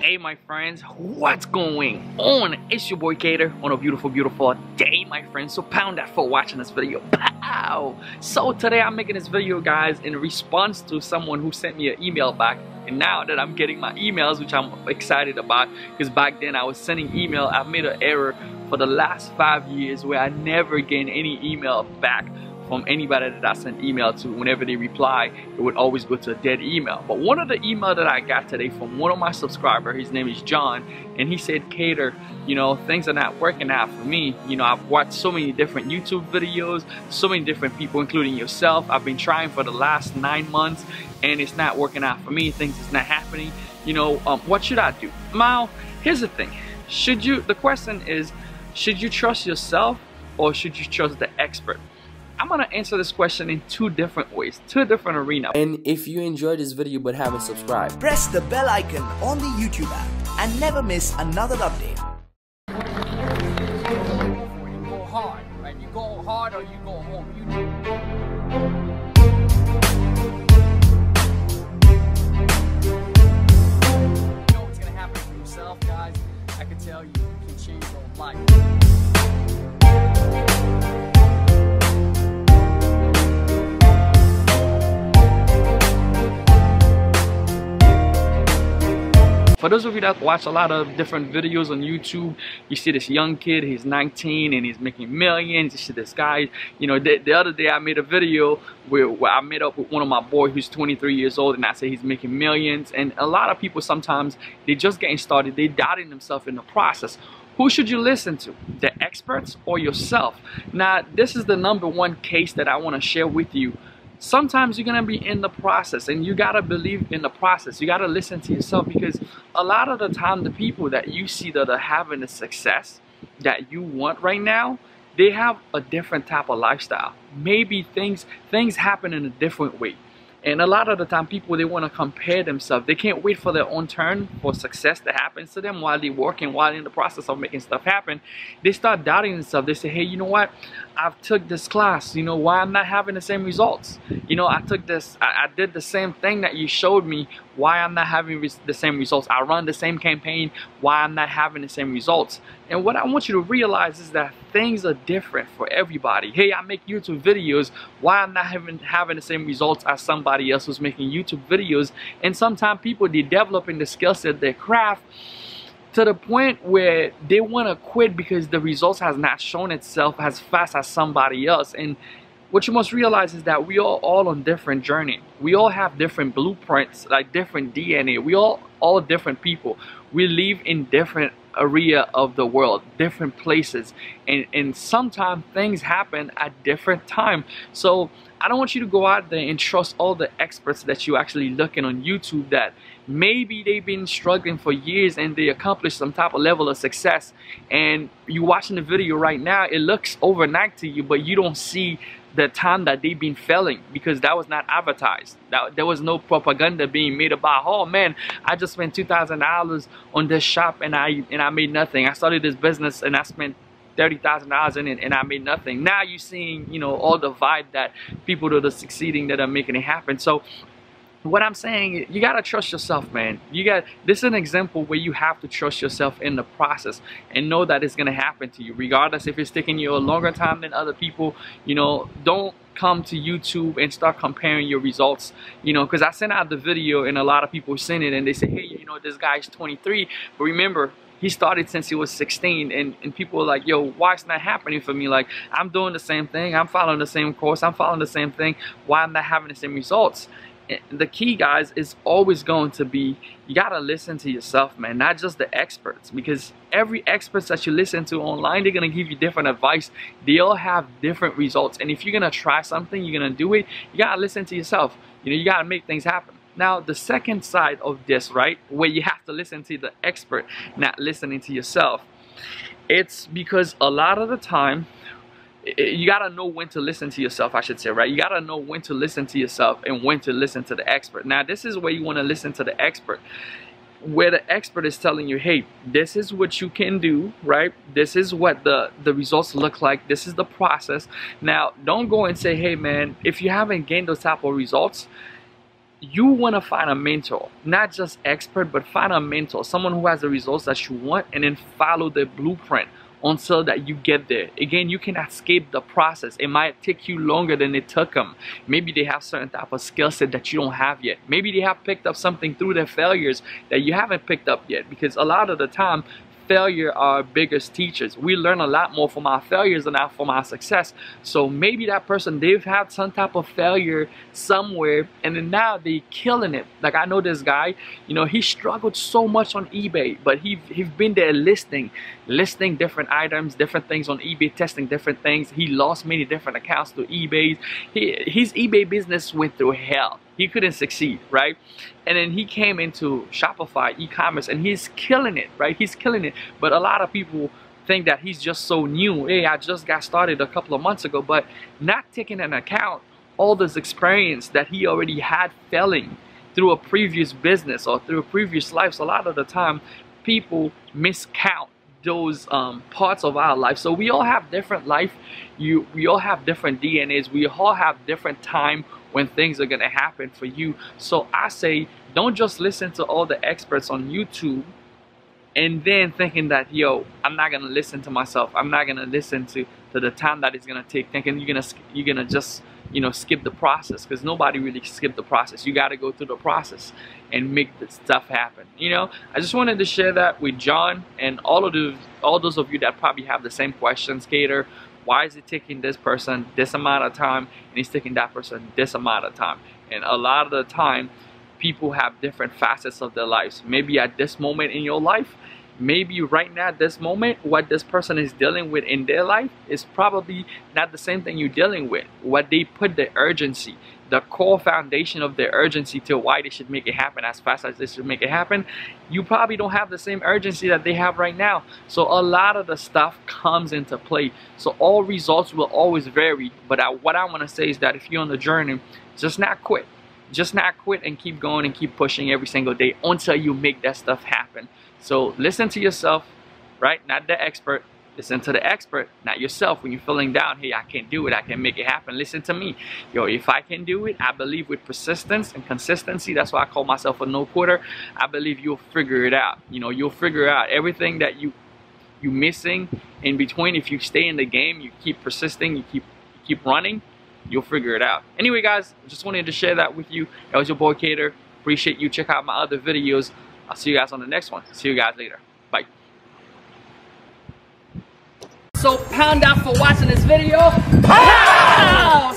Hey my friends, what's going on? It's your boy Kater on a beautiful day, my friends. So pound that for watching this video. Pow! So today I'm making this video, guys, in response to someone who sent me an email back. And now that I'm getting my emails, which I'm excited about, because back then I was sending email, I've made an error for the last 5 years where I never gained any email back from anybody that I sent email to. Whenever they reply, it would always go to a dead email. But one of the email that I got today from one of my subscribers, his name is John, and he said, Kater, you know, things are not working out for me. You know, I've watched so many different YouTube videos, so many different people, including yourself. I've been trying for the last 9 months and it's not working out for me. Things is not happening. You know, what should I do? Now, here's the thing. The question is, should you trust yourself or should you trust the expert? I'm gonna answer this question in two different ways, two different arenas. And if you enjoyed this video but haven't subscribed, press the bell icon on the YouTube app and never miss another update. You go hard, right? You go hard or you go home. You know what's gonna happen for yourself, guys. I can tell you can change your life. For those of you that watch a lot of different videos on YouTube, you see this young kid, he's 19 and he's making millions. You see this guy, you know, the other day I made a video where I met up with one of my boys who's 23 years old, and I say he's making millions. And a lot of people sometimes, they're just getting started, they doubting themselves in the process. Who should you listen to? The experts or yourself? Now, this is the #1 case that I want to share with you. Sometimes you're gonna be in the process and you gotta believe in the process. You gotta listen to yourself, because a lot of the time the people that you see that are having the success that you want right now, they have a different type of lifestyle. Maybe things happen in a different way. And a lot of the time people, they want to compare themselves. They can't wait for their own turn for success to happen to them while they're working, while in the process of making stuff happen. They start doubting themselves. They say, hey, you know what? I've took this class, you know, why I'm not having the same results? You know, I took this, I did the same thing that you showed me, why I'm not having the same results? I run the same campaign, why I'm not having the same results? And what I want you to realize is that things are different for everybody. Hey, I make YouTube videos, why I'm not having the same results as somebody else who's making YouTube videos? And sometimes people, they're developing the skill set, their craft, to the point where they want to quit because the results has not shown itself as fast as somebody else. And what you must realize is that we are all on different journey. We all have different blueprints, like different DNA. We all different people. We live in different area of the world, different places, and sometimes things happen at different time. So I don't want you to go out there and trust all the experts that you actually looking on YouTube that maybe they've been struggling for years and they accomplished some type of level of success, and you watching the video right now, it looks overnight to you, but you don't see the time that they've been failing because that was not advertised. There was no propaganda being made about, oh man, I just spent $2,000 on this shop and I made nothing. I started this business and I spent $30,000 in it and I made nothing. Now you're seeing, you know, all the vibe that people that are succeeding, that are making it happen. So what I'm saying, you gotta trust yourself, man. This is an example where you have to trust yourself in the process and know that it's gonna happen to you, regardless if it's taking you a longer time than other people. You know, don't come to YouTube and start comparing your results, you know, because I sent out the video and a lot of people seen it and they say, hey, you know, this guy's 23, but remember, he started since he was 16, and people are like, yo, why it's not happening for me? Like, I'm doing the same thing, I'm following the same course, I'm following the same thing, why I'm not having the same results? The key, guys, is always going to be, you gotta listen to yourself, man, not just the experts, because every expert that you listen to online, they're gonna give you different advice. They all have different results, and if you're gonna try something, you're gonna do it, you gotta listen to yourself. You know, you gotta make things happen. Now, the second side of this, right, where you have to listen to the expert, not listening to yourself, it's because a lot of the time, you gotta know when to listen to yourself, I should say, right? You gotta know when to listen to yourself and when to listen to the expert. Now, this is where you want to listen to the expert, where the expert is telling you, hey, this is what you can do, right? This is what the results look like. This is the process. Now, don't go and say, hey, man, if you haven't gained those type of results, you want to find a mentor, not just expert, but find a mentor, someone who has the results that you want, and then follow the blueprint until that you get there. Again, you cannot escape the process. It might take you longer than it took them. Maybe they have certain type of skill set that you don't have yet. Maybe they have picked up something through their failures that you haven't picked up yet, because a lot of the time failure are our biggest teachers. We learn a lot more from our failures than from our success. So maybe that person, they've had some type of failure somewhere, and then now they killing it. Like, I know this guy, you know, he struggled so much on eBay, but he's been there listing different items, different things on eBay, testing different things. He lost many different accounts to eBay. His eBay business went through hell. He couldn't succeed, right? And then he came into Shopify e-commerce, and he's killing it, right? He's killing it. But a lot of people think that he's just so new. Hey, I just got started a couple of months ago, but not taking into account all this experience that he already had failing through a previous business or through a previous life. So a lot of the time, people miscount those parts of our life. So we all have different life. We all have different DNAs. We all have different time when things are gonna happen for you. So I say, don't just listen to all the experts on YouTube and then thinking that, yo, I'm not gonna listen to myself. I'm not gonna listen to the time that it's gonna take, thinking you're gonna just, you know, skip the process, because nobody really skip the process. You got to go through the process and make the stuff happen. You know, I just wanted to share that with John and all those of you that probably have the same questions. Cater, why is it taking this person this amount of time and he's taking that person this amount of time? And a lot of the time, people have different facets of their lives. Maybe at this moment in your life, maybe right now at this moment, what this person is dealing with in their life is probably not the same thing you're dealing with. What they put the urgency, the core foundation of their urgency to why they should make it happen as fast as they should make it happen, you probably don't have the same urgency that they have right now. So a lot of the stuff comes into play. So all results will always vary. But what I want to say is that if you're on the journey, just not quit. Just not quit and keep going and keep pushing every single day until you make that stuff happen. So listen to yourself, right? Not the expert. Listen to the expert, not yourself. When you're feeling down, hey, I can't do it, I can make it happen. Listen to me. Yo, if I can do it, I believe with persistence and consistency, that's why I call myself a no quitter. I believe you'll figure it out. You know, you'll figure out everything that you're missing in between. If you stay in the game, you keep persisting, you keep running, you'll figure it out. Anyway, guys, just wanted to share that with you. That was your boy Cater. Appreciate you. Check out my other videos. I'll see you guys on the next one. See you guys later. Bye. So pound out for watching this video. Pow!